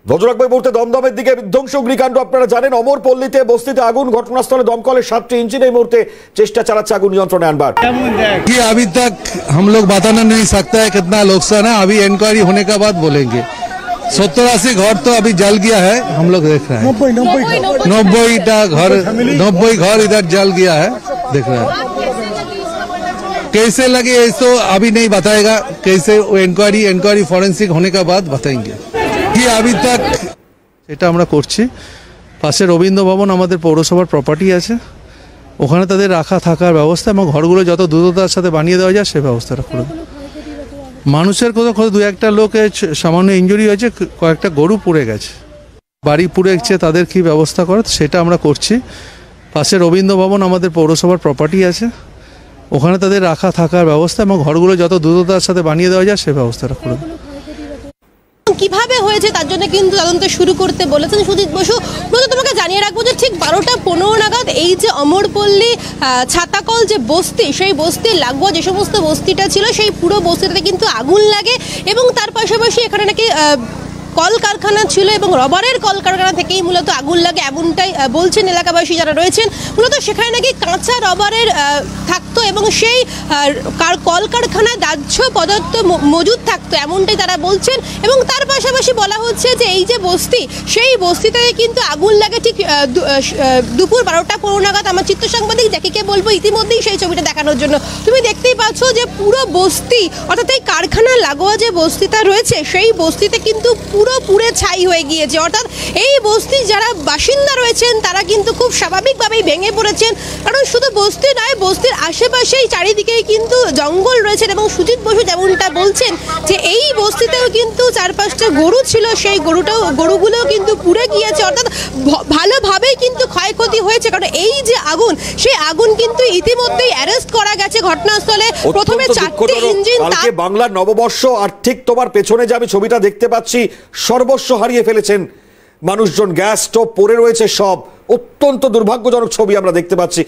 নজর রাখবো এই মুহূর্তে দমদমের দিকে বিধ্বংসী অগ্নিকাণ্ড। আপনারা জানেন অমরপল্লীতে বস্তিতে আগুন, ঘটনাস্থলে দমকলের 7টি ইঞ্জিন এই মুহূর্তে চেষ্টা চালাচ্ছে আগুন নিয়ন্ত্রণে আনবার। कि अभी तक हम लोग बताना नहीं सकता है कितना नुकसान है, अभी इंक्वायरी होने के बाद बोलेंगे। 70-80 घर तो अभी जल गया है, हम लोग देख रहे हैं 90 घर इधर जल गया है, देख रहे हैं। कैसे लगे ये तो अभी नहीं बताएगा, कैसे इंक्वायरी फॉरेंसिक होने के बाद बताएंगे। कि अभी तक এটা আমরা করছি, পাশে রবীন্দ্র ভবন আমাদের পৌরসভার প্রপার্টি আছে, ওখানে তাদের রাখা থাকার ব্যবস্থা এবং ঘরগুলো যত দ্রুততার সাথে বানিয়ে দেওয়া যায় সে ব্যবস্থাটা করে দেবো। মানুষের কোথাও দু একটা লোকের সামান্য ইনজুরি হয়েছে, কয়েকটা গরু পুড়ে গেছে, বাড়ি পুড়ে গেছে, তাদের কি ব্যবস্থা করে সেটা আমরা করছি। পাশে রবীন্দ্র ভবন আমাদের পৌরসভার প্রপার্টি আছে, ওখানে তাদের রাখা থাকার ব্যবস্থা এবং ঘরগুলো যত দ্রুততার সাথে বানিয়ে দেওয়া যায় সে ব্যবস্থাটা করে দেবো। কিভাবে হয়েছে তার জন্য কিন্তু তদন্ত শুরু করতে বলেছেন সুজিত বসু। তোমাকে জানিয়ে রাখবো যে ঠিক 12টা 15 নাগাদ এই যে অমরপল্লী ছাতাকল যে বস্তি, সেই বস্তির লাগোয়া যে সমস্ত বস্তিটা ছিল সেই পুরো বস্তিটাতে কিন্তু আগুন লাগে এবং তার পাশাপাশি এখানে নাকি কলকারখানা ছিল এবং রবারের কলকারখানা থেকেই মূলত আগুন লাগে এমনটাই বলছেন এলাকাবাসী যারা রয়েছেন। মূলত সেখানে নাকি কাঁচা রবারের থাকতো এবং সেই কলকারখানায় দাহ্য পদার্থ মজুদ থাকতো এমনটাই তারা বলছেন। এবং তার পাশাপাশি বলা হচ্ছে যে এই যে বস্তি, সেই বস্তিতে কিন্তু আগুন লাগে ঠিক দুপুর 12টা 15 নাগাদ। আমার চিত্র সাংবাদিক জ্যাকিকে বলবো ইতিমধ্যেই সেই ছবিটা দেখানোর জন্য। তুমি দেখতেই পাচ্ছ যে পুরো বস্তি, অর্থাৎ এই কারখানার লাগোয়া যে বস্তিটা রয়েছে সেই বস্তিতে কিন্তু পুরো পুড়ে ছাই হয়ে গিয়েছে। অর্থাৎ এই বস্তির যারা বাসিন্দা রয়েছেন তারা কিন্তু খুব স্বাভাবিকভাবেই ভেঙে পড়েছেন, কারণ শুধু বস্তি নয়, বস্তির আশেপাশেই চারিদিকেই কিন্তু জঙ্গল রয়েছে। এবং সুজিত বসু যেমনটা বলছেন যে এই বস্তিতেও কিন্তু 4-5টা গরু ছিল, সেই গরুগুলোও কিন্তু পুড়ে গিয়েছে। অর্থাৎ ভালোভাবেই কিন্তু ক্ষয়ক্ষতি হয়েছে, কারণ এই যে আগুন, সেই আগুন কিন্তু ইতিমধ্যেই অ্যারেস্ট করা গেছে ঘটনাস্থলে। প্রথমে 4টি ইঞ্জিন, বাংলার নববর্ষ আর ঠিক তোমার পেছনে যে আমি ছবিটা দেখতে পাচ্ছি, সর্বস্ব হারিয়ে ফেলেছেন মানুষজন, গ্যাস স্টোভ পড়ে রয়েছে সব। অত্যন্ত দুর্ভাগ্যজনক ছবি আমরা দেখতে পাচ্ছি।